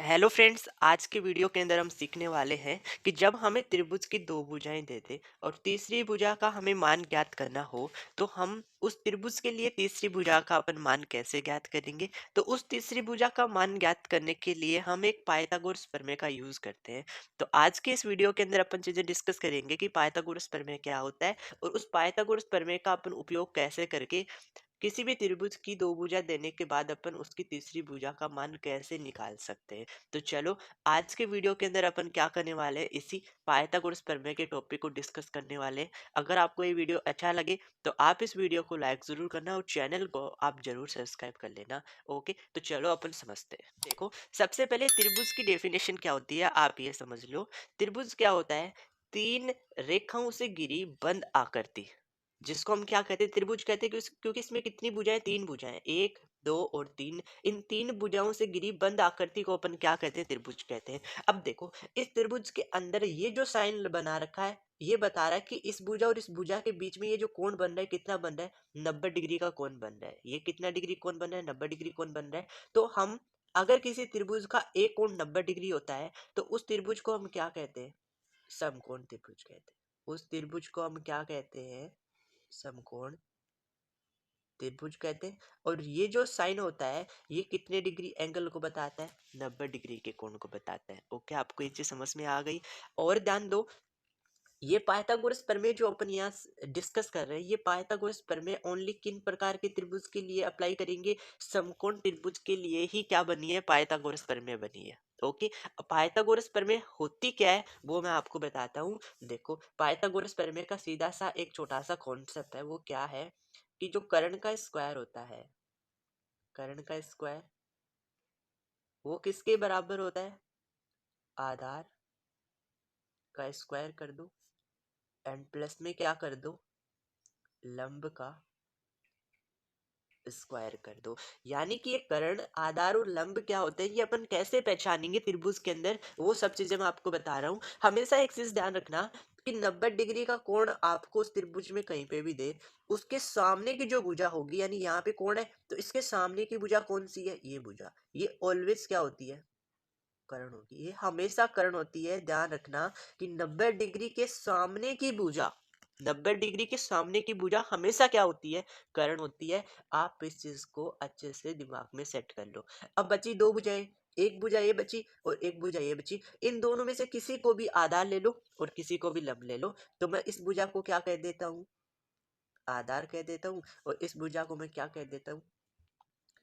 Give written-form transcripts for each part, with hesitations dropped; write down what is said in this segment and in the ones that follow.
Hello friends, आज के video के अंदर हम सीखने वाले हैं कि जब हमें त्रिभुज की दो भुजाएं दे दे और तीसरी भुजा का हमें मान ज्ञात करना हो तो हम उस त्रिभुज के लिए तीसरी भुजा का अपन मान कैसे ज्ञात करेंगे। तो उस तीसरी भुजा का मान ज्ञात करने के लिए हम एक पाइथागोरस प्रमेय का यूज करते हैं। तो आज के इस वीडियो के अंदर अपन चीजें डिस्कस करेंगे कि पाइथागोरस प्रमेय क्या होता है और उस पाइथागोरस प्रमेय का अपन उपयोग कैसे करके किसी भी त्रिभुज की दो भुजा देने के बाद अपन उसकी तीसरी भुजा का मान कैसे निकाल सकते हैं। तो चलो, आज के वीडियो के अंदर अपन क्या करने वाले हैं, इसी पाइथागोरस प्रमेय के टॉपिक को डिस्कस करने वाले हैं। अगर आपको ये वीडियो अच्छा लगे तो आप इस वीडियो को लाइक जरूर करना और चैनल को आप जरूर सब्सक्राइब कर लेना। ओके, तो चलो अपन समझते हैं। देखो, सबसे पहले त्रिभुज की डेफिनेशन क्या होती है आप ये समझ लो। त्रिभुज क्या होता है? तीन रेखाओं से घिरी बंद आकृति, जिसको हम क्या कहते हैं, त्रिभुज कहते हैं। क्योंकि इसमें कितनी भुजाएं? तीन भुजाएं, एक दो और तीन। इन तीन भुजाओं से घिरी बंद आकृति को अपन क्या कहते हैं? त्रिभुज कहते हैं। अब देखो, इस त्रिभुज के अंदर ये जो साइन बना रखा है ये बता रहा है कि इस भुजा और इस भुजा के बीच में ये जो कोण बन रहा है कितना बन रहा है? 90 डिग्री का कोण बन रहा है। ये कितना डिग्री कोण बन रहा है? 90 डिग्री कोण बन रहा है। तो हम अगर किसी त्रिभुज का एक कोण 90 डिग्री होता है तो उस त्रिभुज को हम क्या कहते हैं? समकोण त्रिभुज कहते हैं। उस त्रिभुज को हम क्या कहते हैं? समकोण त्रिभुज कहते हैं। और ये जो साइन होता है ये कितने डिग्री एंगल को बताता है? 90 डिग्री के कोण को बताता है। ओके, आपको ये चीज समझ में आ गई। और ध्यान दो, ये पाइथागोरस प्रमेय जो अपन यहाँ डिस्कस कर रहे हैं, ये पाइथागोरस प्रमेय ओनली किन प्रकार के त्रिभुज के लिए अप्लाई करेंगे? समकोण त्रिभुज के लिए ही क्या बनी है? पाइथागोरस प्रमेय बनी है। ओके, पाइथागोरस प्रमेय होती क्या है वो मैं आपको बताता हूँ। देखो, पाइथागोरस प्रमेय का सीधा सा एक छोटा सा कॉन्सेप्ट है। वो क्या है कि जो कर्ण का स्क्वायर होता है, कर्ण का स्क्वायर वो किसके बराबर होता है? आधार का स्क्वायर कर दो एंड प्लस में क्या कर दो? लंब का स्क्वायर कर दो। यानी कि ये कर्ण, आधार और लंब क्या होते हैं, ये अपन कैसे पहचानेंगे त्रिभुज के अंदर, वो सब चीजें मैं आपको बता रहा हूँ। हमेशा एक चीज ध्यान रखना कि 90 डिग्री का कोण आपको उस त्रिभुज में कहीं पे भी दे, उसके सामने की जो भुजा होगी, यानी यहाँ पे कोण है तो इसके सामने की भुजा कौन सी है? ये भुजा, ये ऑलवेज क्या होती है? कर्ण होगी। ये हमेशा कर्ण होती है। ध्यान रखना कि 90 डिग्री के सामने की भुजा, 90 डिग्री के सामने की भुजा हमेशा क्या होती है? कर्ण होती है। आप इस चीज को अच्छे से दिमाग में सेट कर लो। अब बची दो भुजाएं, एक भुजा ये बची और एक भुजा ये बची। इन दोनों में से किसी को भी आधार ले लो और किसी को भी लंब ले लो। तो मैं इस भुजा को क्या कह देता हूँ? आधार कह देता हूँ। और इस भुजा को मैं क्या कह देता हूँ?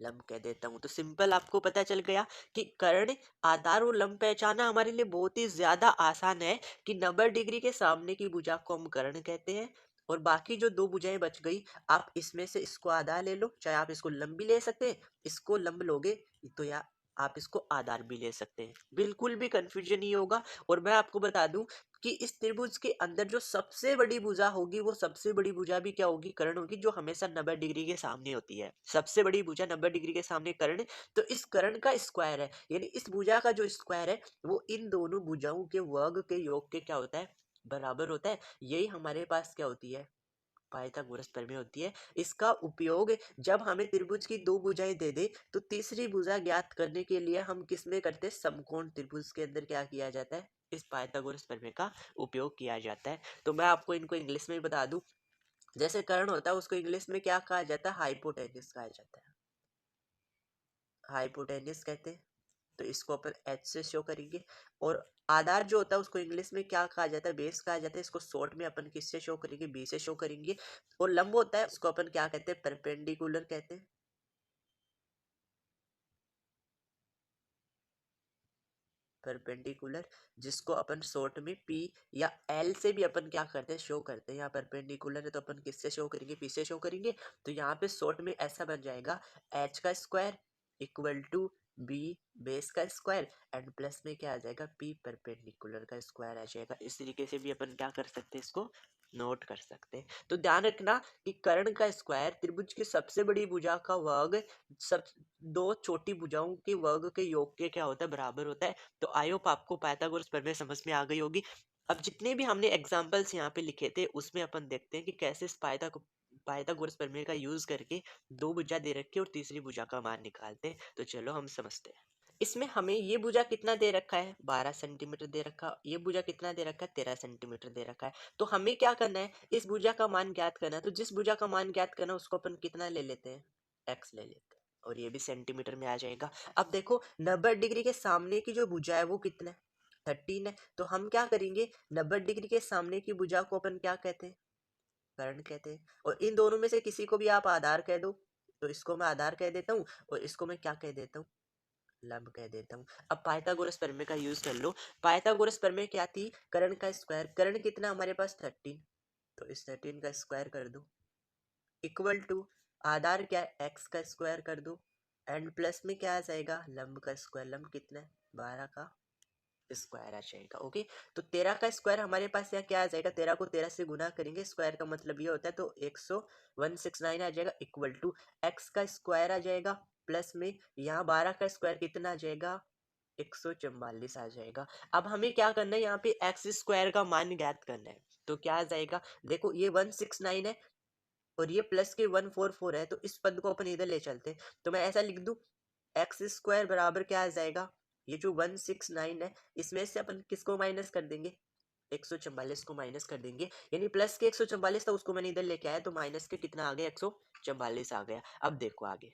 लंब कह देता हूँ। तो सिंपल आपको पता चल गया कि कर्ण, आधार और लंब पहचाना हमारे लिए बहुत ही ज्यादा आसान है कि 90 डिग्री के सामने की भुजा को हम कर्ण कहते हैं। और बाकी जो दो भुजाएं बच गई, आप इसमें से इसको आधार ले लो, चाहे आप इसको लंब भी ले सकते हैं। इसको लंब लोगे तो या आप इसको आधार भी ले सकते हैं, बिल्कुल भी कंफ्यूजन नहीं होगा। और मैं आपको बता दूं कि इस त्रिभुज के अंदर जो सबसे बड़ी भुजा होगी, वो सबसे बड़ी भुजा भी क्या होगी? कर्ण होगी, जो हमेशा 90 डिग्री के सामने होती है। सबसे बड़ी भुजा 90 डिग्री के सामने कर्ण। तो इस कर्ण का स्क्वायर है, यानी इस भुजा का जो स्क्वायर है वो इन दोनों भुजाओं के वर्ग के योग के क्या होता है? बराबर होता है। यही हमारे पास क्या होती है? पाइथागोरस प्रमेय होती है। इसका उपयोग जब हमें त्रिभुज की दो भुजाएं दे दे तो तीसरी भुजा ज्ञात करने के लिए हम किस में करते हैं? समकोण त्रिभुज के अंदर क्या किया जाता है? इस पाइथागोरस प्रमेय का उपयोग किया जाता है। तो मैं आपको इनको इंग्लिश में बता दूं। जैसे कर्ण होता है उसको इंग्लिश में क्या कहा जाता है? हाइपोटेन्यूस कहा जाता है। हाइपोटेन्यूस कहते हैं। तो इसको अपन एच से शो करेंगे। और आधार जो होता है उसको इंग्लिश में क्या कहा जाता है? बेस कहा जाता है। इसको शॉर्ट में अपन किससे शो करेंगे? बी से शो करेंगे। और लंब होता है उसको अपन क्या कहते हैं? परपेंडिकुलर कहते हैं। परपेंडिकुलर, जिसको अपन शॉर्ट में पी या एल से भी अपन क्या करते हैं? शो करते हैं। यहाँ परपेंडिकुलर है तो अपन किससे शो करेंगे? पी से शो करेंगे। तो यहाँ पे शॉर्ट में ऐसा बन जाएगा, एच का square equal to B base का स्क्वायर एंड प्लस में क्या आ जाएगा? पी परपेंडिकुलर का स्क्वायर आ जाएगा। इस तरीके से भी अपन क्या कर सकते हैं? इसको नोट कर सकते हैं। तो ध्यान रखना कि कर्ण का स्क्वायर त्रिभुज की सबसे बड़ी भुजा का वर्ग सब दो छोटी भुजाओं के वर्ग के योग के क्या होता है? बराबर होता है। तो आई होप आपको पाइथागोरस प्रमेय समझ में आ गई होगी। अब जितने भी हमने एग्जांपल्स यहाँ पे लिखे थे उसमें अपन देखते हैं कि कैसे इस पाइथागोरस प्रमेय का यूज करके दो भुजा दे रखी है और तीसरी भुजा का मान निकालते हैं। तो चलो हम समझते हैं। इसमें हमें ये भुजा कितना दे रखा है, 12 सेंटीमीटर दे रखा, ये भुजा कितना दे रखा है, 13 सेंटीमीटर दे रखा है। तो हमें क्या करना है, इस भुजा का मान ज्ञात करना है। तो जिस भुजा का मान ज्ञात करना है उसको अपन कितना ले लेते हैं, एक्स ले लेते हैं, और ये भी सेंटीमीटर में आ जाएगा। अब देखो 90 डिग्री के सामने की जो भुजा है वो कितना है, 13 है। तो हम क्या करेंगे, 90 डिग्री के सामने की भुजा को अपन क्या कहते हैं, कर्ण कहते हैं। और इन दोनों में से किसी को भी आप आधार कह दो, तो इसको मैं आधार कह देता हूँ और इसको मैं क्या कह देता हूँ, लंब कह देता हूँ। अब पाइथागोरस प्रमेय का यूज कर लो। पाइथागोरस प्रमेय क्या थी, कर्ण का स्क्वायर, कर्ण कितना हमारे पास 13, तो इस 13 का स्क्वायर कर दो, इक्वल टू आधार क्या है, एक्स का स्क्वायर कर दो, एंड प्लस में क्या आ जाएगा, लंब का स्क्वायर, लंब कितना है, 12 का स्क्वायर आ जाएगा। ओके, तो 13 का स्क्वायर हमारे पास यहाँ क्या आ जाएगा, 13 को 13 से गुना करेंगे, स्क्वायर का मतलब ये होता है, तो 169 आ जाएगा, इक्वल टू एक्स का स्क्वायर आ जाएगा, प्लस में यहाँ 12 का स्क्वायर कितना आ जाएगा, 144 आ जाएगा। अब हमें क्या करना है, यहाँ पे एक्स स्क्वायर का मान ज्ञात करना है। तो क्या आ जाएगा, देखो ये 169 है और ये प्लस के 144 है, तो इस पद को अपन इधर ले चलते हैं। तो मैं ऐसा लिख दूं, एक्स स्क्वायर बराबर क्या आ जाएगा, ये जो 169 है इसमें से अपन किसको माइनस कर देंगे, 144 को माइनस कर देंगे, यानी प्लस के 144 था उसको मैंने इधर लेके आया, तो माइनस के कितना आ गया, 144 आ गया। अब देखो आगे,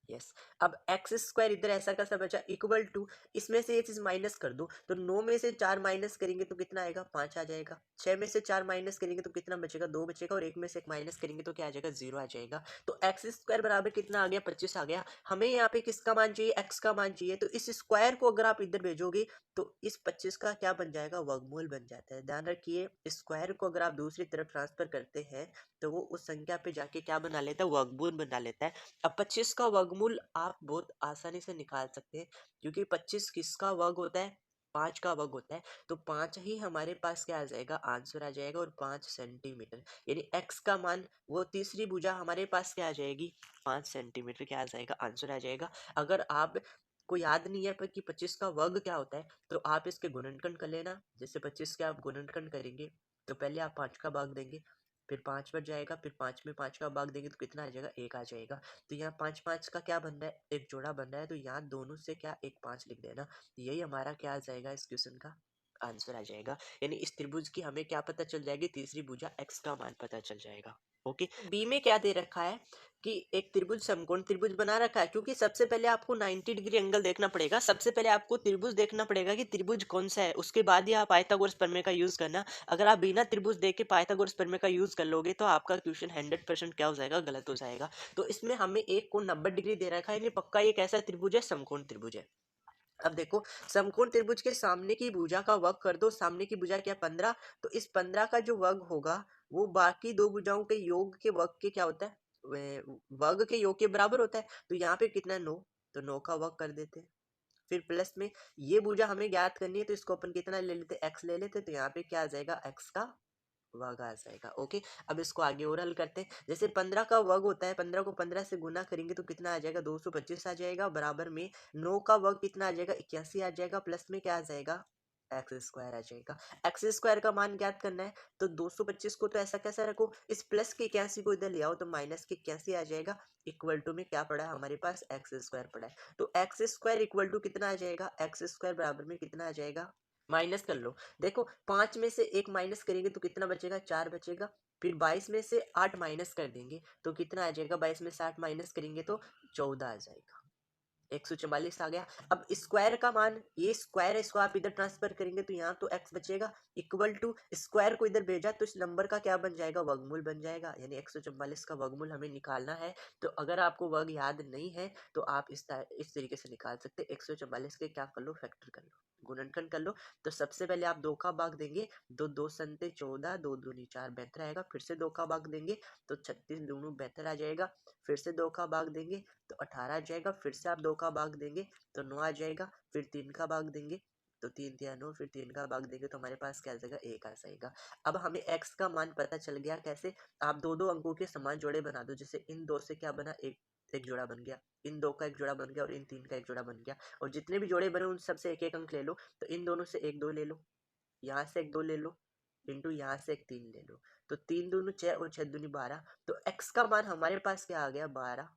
यस, अब एक्स स्क्वायर इधर ऐसा कैसा बचा, इक्वल टू इसमें से ये चीज माइनस कर दो, तो 9 में से 4 माइनस करेंगे तो कितना आएगा, 5 आ जाएगा। 6 में से 4 माइनस करेंगे तो कितना बचेगा, 2 बचेगा, और 1 में से 1 माइनस करेंगे तो क्या आ जाएगा, 0 आ जाएगा। तो एक्स स्क्वायर बराबर कितना आ गया, 25 आ गया। हमें यहाँ पे किसका मान चाहिए, एक्स का मान चाहिए। तो इस स्क्वायर को अगर आप इधर भेजोगे तो इस 25 का क्या बन जाएगा, वर्गमूल बन जाता है। ध्यान रखिए, स्क्वायर को अगर आप दूसरी तरफ ट्रांसफर करते हैं तो वो उस संख्या पे जाके क्या बना लेता है, वर्गमूल बना लेता है। अब 25 का वर्गमूल आप बहुत आसानी से निकाल सकते हैं, क्योंकि 25 किसका वर्ग होता है, 5 का वर्ग होता है। तो 5 ही हमारे पास क्या आ जाएगा, आंसर आ जाएगा, और 5 सेंटीमीटर, यानी x का मान, वो तीसरी भुजा हमारे पास क्या आ जाएगी, 5 सेंटीमीटर क्या आ जाएगा, आंसर आ जाएगा। अगर आप को याद नहीं है पर कि 25 का वर्ग क्या होता है, तो आप इसके गुणनखंड कर लेना। जैसे 25 के आप गुणनखंड करेंगे तो पहले आप 5 का भाग देंगे, फिर 5 बच जाएगा, फिर 5 में 5 का भाग देंगे तो कितना आ जाएगा, 1 आ जाएगा। तो यहाँ 5 5 का क्या बन रहा है, एक जोड़ा बन रहा है, तो यहाँ दोनों से क्या, एक 5 लिख देना। यही हमारा क्या आ जाएगा, इस क्वेश्चन का आंसर आ जाएगा। यानी इस त्रिभुज की हमें क्या पता चल जाएगी, तीसरी भुजा एक्स का मान पता चल जाएगा। ओके, बी में क्या दे रखा है कि एक त्रिभुज समकोण त्रिभुज बना रखा है। क्योंकि सबसे पहले आपको 90 डिग्री एंगल देखना पड़ेगा, सबसे पहले आपको त्रिभुज देखना पड़ेगा कि त्रिभुज कौन सा है, उसके बाद ही आप पाइथागोरस प्रमेय का यूज करना। अगर आप बिना त्रिभुज देख के पाइथागोरस प्रमेय का यूज कर लोगे तो आपका क्वेश्चन 100% क्या हो जाएगा, गलत हो जाएगा। तो इसमें हमें एक कोण 90 डिग्री दे रखा है, यानी पक्का ये कैसा त्रिभुज है, समकोण त्रिभुज है। अब देखो, समकोण त्रिभुज के सामने की भुजा का वर्ग कर दो, सामने की भुजा क्या, 15, तो इस 15 का जो वर्ग होगा वो बाकी दो भुजाओं के योग के वर्ग के क्या होता है, वर्ग के योग के बराबर होता है। तो यहाँ पे कितना, 9, तो 9 का वर्ग कर देते हैं। फिर प्लस में ये भुजा हमें ज्ञात करनी है, तो इसको अपन कितना ले लेते, एक्स ले लेते, तो यहाँ पे क्या आ जाएगा, एक्स का वर्ग आ जाएगा। ओके, अब इसको आगे और हल करते हैं। जैसे 15 का वर्ग होता है, 15 को 15 से गुना करेंगे तो कितना आ जाएगा, 225 आ जाएगा, बराबर में 9 का वर्ग कितना आ जाएगा, 81 आ जाएगा, प्लस में क्या आ जाएगा, एक्स स्क्वायर आ जाएगा। एक्स स्क्वायर का मान ज्ञात करना है, तो 225 को तो ऐसा कैसा रखो, इस प्लस के 81 को इधर ले आओ, तो माइनस के 81 आ जाएगा, इक्वल टू में क्या पड़ा है हमारे पास, एक्स स्क्वायर पड़ा है। तो एक्स स्क्वायर इक्वल टू कितना आ जाएगा, एक्स स्क्वायर बराबर में कितना आ जाएगा, माइनस कर लो। देखो 5 में से 1 माइनस करेंगे तो कितना बचेगा, 4 बचेगा। फिर 22 में से 8 माइनस कर देंगे तो कितना आ जाएगा, 22 में से 8 माइनस करेंगे तो 14 आ जाएगा, 144 आ गया। अब स्क्वायर का मान, ये स्क्वायर है, इसको आप इधर ट्रांसफर करेंगे तो यहाँ तो x बचेगा, इक्वल टू स्क्वायर को इधर भेजा तो इस नंबर का क्या बन जाएगा, वर्गमूल बन जाएगा। यानी 144 का वर्गमूल हमें निकालना है। तो अगर आपको वर्ग याद नहीं है तो आप इस तरीके से निकाल सकते हैं। 144 के क्या कर लो, फैक्टर कर लो, गुणनखंड कर लो। तो सबसे पहले आप 2 का भाग देंगे, 2 2 संते 14, 2 दूनी 4 बेहतर आएगा। फिर से 2 का भाग देंगे तो 36 दूनों बेहतर आ जाएगा। फिर से 2 का भाग देंगे तो 18 आ जाएगा। फिर से आप 2 का भाग देंगे तो 9 आ जाएगा। फिर 3 का भाग देंगे तो 3 तिया 9, फिर 3 का भाग देंगे तो हमारे पास क्या आ जाएगा, 1 आ जाएगा। अब हमें x का मान पता चल गया। कैसे, आप दो दो अंकों के समान जोड़े बना दो। जैसे इन दो से क्या बना, एक एक जोड़ा बन गया, इन दो का एक जोड़ा बन गया, और इन तीन का एक जोड़ा बन गया। और जितने भी जोड़े बने उन सबसे एक एक अंक ले लो। तो इन दोनों से एक 2 ले लो, यहाँ से एक 2 ले लो, इंटू यहाँ से एक 3 ले लो। तो 3 दूनी 6 और 6 दूनी 12। तो x का मान हमारे पास क्या आ गया, 12।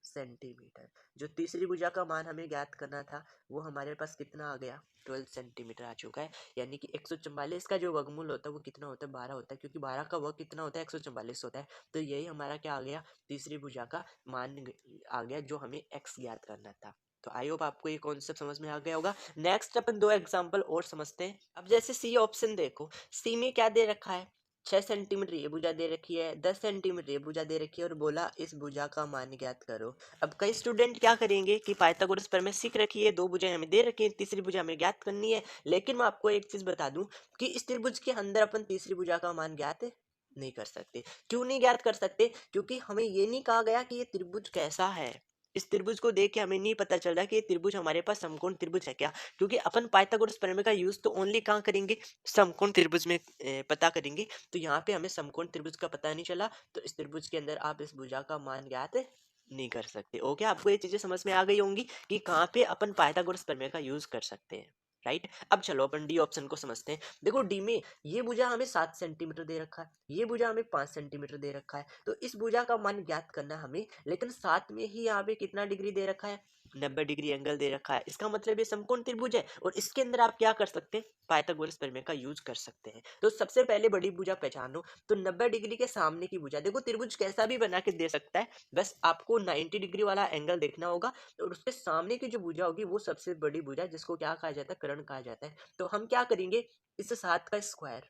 सेंटीमीटर। जो तीसरी भुजा का मान हमें ज्ञात करना था वो हमारे पास कितना आ गया, 12 सेंटीमीटर आ चुका है। यानी कि 144 का जो वर्गमूल होता है वो कितना होता है, 12 होता है, क्योंकि 12 का वर्ग कितना होता है, 144 होता है। तो यही हमारा क्या आ गया, तीसरी भुजा का मान आ गया जो हमें एक्स ज्ञात करना था। तो आई होप आपको ये कॉन्सेप्ट समझ में आ गया होगा। नेक्स्ट अपन दो एग्जांपल और समझते हैं। अब जैसे सी ऑप्शन देखो, सी में क्या दे रखा है, 6 सेंटीमीटर ये भुजा दे रखी है, 10 सेंटीमीटर ये भुजा दे रखी है और बोला इस भुजा का मान ज्ञात करो। अब कई स्टूडेंट क्या करेंगे कि पाइथागोरस प्रमेय सीख रखी है, दो भुजाएं हमें दे रखी है, तीसरी भुजा हमें ज्ञात करनी है। लेकिन मैं आपको एक चीज बता दूं कि इस त्रिभुज के अंदर अपन तीसरी भुजा का मान ज्ञात नहीं कर सकते। क्यों नहीं ज्ञात कर सकते, क्योंकि हमें ये नहीं कहा गया कि ये त्रिभुज कैसा है। इस त्रिभुज को देख के हमें नहीं पता चल रहा कि ये त्रिभुज हमारे पास समकोण त्रिभुज है क्या, क्योंकि अपन पाइथागोरस प्रमेय का यूज तो ओनली कहाँ करेंगे, समकोण त्रिभुज में पता करेंगे। तो यहाँ पे हमें समकोण त्रिभुज का पता नहीं चला, तो इस त्रिभुज के अंदर आप इस भुजा का मान ज्ञात नहीं कर सकते। ओके, आपको ये चीजें समझ में आ गई होंगी कि कहाँ पे अपन पाइथागोरस प्रमेय का यूज कर सकते हैं। राइट, अब चलो अपन डी ऑप्शन को समझते हैं। देखो डी में ये भुजा हमें 7 सेंटीमीटर दे रखा है, ये भुजा हमें 5 सेंटीमीटर दे रखा है। तो इस भुजा का मान ज्ञात करना है हमें, लेकिन साथ में ही यहाँ पे कितना डिग्री दे रखा है, 90 डिग्री एंगल दे रखा है। इसका मतलब ये समकोण त्रिभुज है और इसके अंदर आप क्या कर सकते हैं, पाइथागोरस प्रमेय का यूज कर सकते हैं। तो सबसे पहले बड़ी भुजा पहचानो, तो 90 डिग्री के सामने की भुजा, देखो त्रिभुज कैसा भी बना के दे सकता है, बस आपको 90 डिग्री वाला एंगल देखना होगा और उसके सामने की जो भुजा होगी वो सबसे बड़ी भुजा, जिसको क्या कहा जाता है, कर्ण कहा जाता है। तो हम क्या करेंगे, इस 7 का स्क्वायर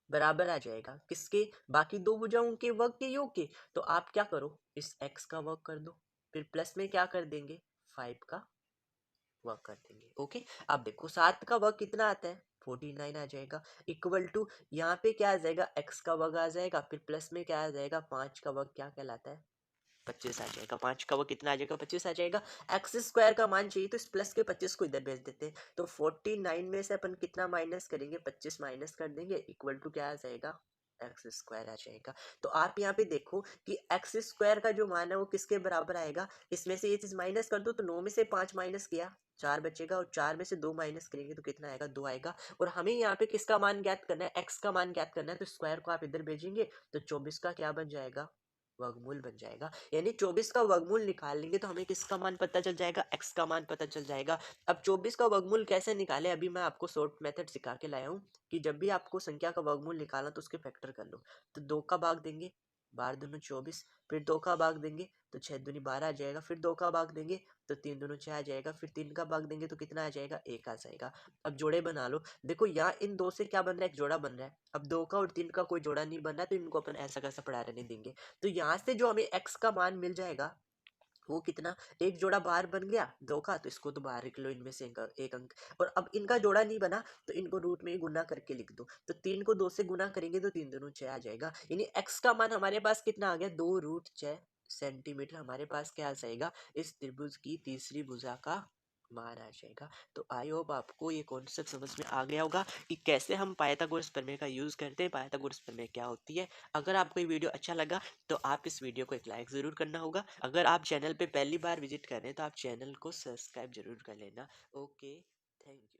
बराबर आ जाएगा किसके, बाकी दो भुजाओं के वर्ग के योग के। तो आप क्या करो, इस x का वर्ग कर दो, फिर प्लस में क्या कर देंगे, 5 का वर्ग कर देंगे। ओके, अब देखो 7 का वर्ग कितना आता है, 49 आ जाएगा, इक्वल टू यहाँ पे क्या आ जाएगा, x का वर्ग आ जाएगा, फिर प्लस में क्या आ जाएगा, 5 का वर्ग क्या कहलाता है, 25 आ जाएगा। 5 का वर्ग कितना आ जाएगा, 25 आ जाएगा। एक्स स्क्वायर का मान चाहिए तो इस प्लस के 25 को इधर भेज देते हैं। तो 49 में से अपन कितना माइनस करेंगे, 25 माइनस कर देंगे, इक्वल टू क्या आ जाएगा, एक्स स्क्वायर आ जाएगा। तो आप यहाँ पे देखो कि एक्स स्क्वायर का जो मान है वो किसके बराबर आएगा, इसमें से ये चीज माइनस कर दो तो 9 में से 5 माइनस किया 4 बचेगा, और 4 में से 2 माइनस करेंगे तो कितना आएगा, 2 आएगा। और हमें यहाँ पे किसका मान ज्ञात करना है, एक्स का मान ज्ञात करना है। तो स्क्वायर को आप इधर भेजेंगे तो 24 का क्या बन जाएगा, वर्गमूल बन जाएगा। यानी 24 का वर्गमूल निकाल लेंगे तो हमें किसका मान पता चल जाएगा, x का मान पता चल जाएगा। अब 24 का वर्गमूल कैसे निकाले, अभी मैं आपको शॉर्ट मेथड सिखा के लाया हूँ कि जब भी आपको संख्या का वर्गमूल निकालना तो उसके फैक्टर कर लो। तो 2 का भाग देंगे, 12 दूनी 24, फिर 2 का भाग देंगे तो 6 दूनी 12 आ जाएगा, फिर 2 का भाग देंगे तो 3 दूनी 6 आ जाएगा, फिर 3 का भाग देंगे तो कितना आ जाएगा, 1 आ जाएगा। अब जोड़े बना लो, देखो यहाँ इन दो से क्या बन रहा है, एक जोड़ा बन रहा है। अब 2 का और 3 का कोई जोड़ा नहीं बन रहा है तो इनको अपन ऐसा कैसा पढ़ा रहने देंगे। तो यहाँ से जो हमें x का मान मिल जाएगा वो कितना, एक जोड़ा बाहर बन गया 2 का, तो इसको तो बाहर निकलो, इनमें से एक अंक। और अब इनका जोड़ा नहीं बना तो इनको रूट में ही गुना करके लिख दो। तो 3 को 2 से गुना करेंगे तो 3 दूनी 6 आ जाएगा। यानी x का मान हमारे पास कितना आ गया, 2√6 सेंटीमीटर हमारे पास क्या आ जाएगा, इस त्रिभुज की तीसरी भुजा का मान आ जाएगा। तो आई होप आपको ये कॉन्सेप्ट समझ में आ गया होगा कि कैसे हम पाइथागोरस प्रमेय का यूज करते हैं, पाइथागोरस प्रमेय क्या होती है। अगर आपको ये वीडियो अच्छा लगा तो आप इस वीडियो को एक लाइक ज़रूर करना होगा। अगर आप चैनल पे पहली बार विजिट कर रहे हैं तो आप चैनल को सब्सक्राइब जरूर कर लेना। Okay, thank you.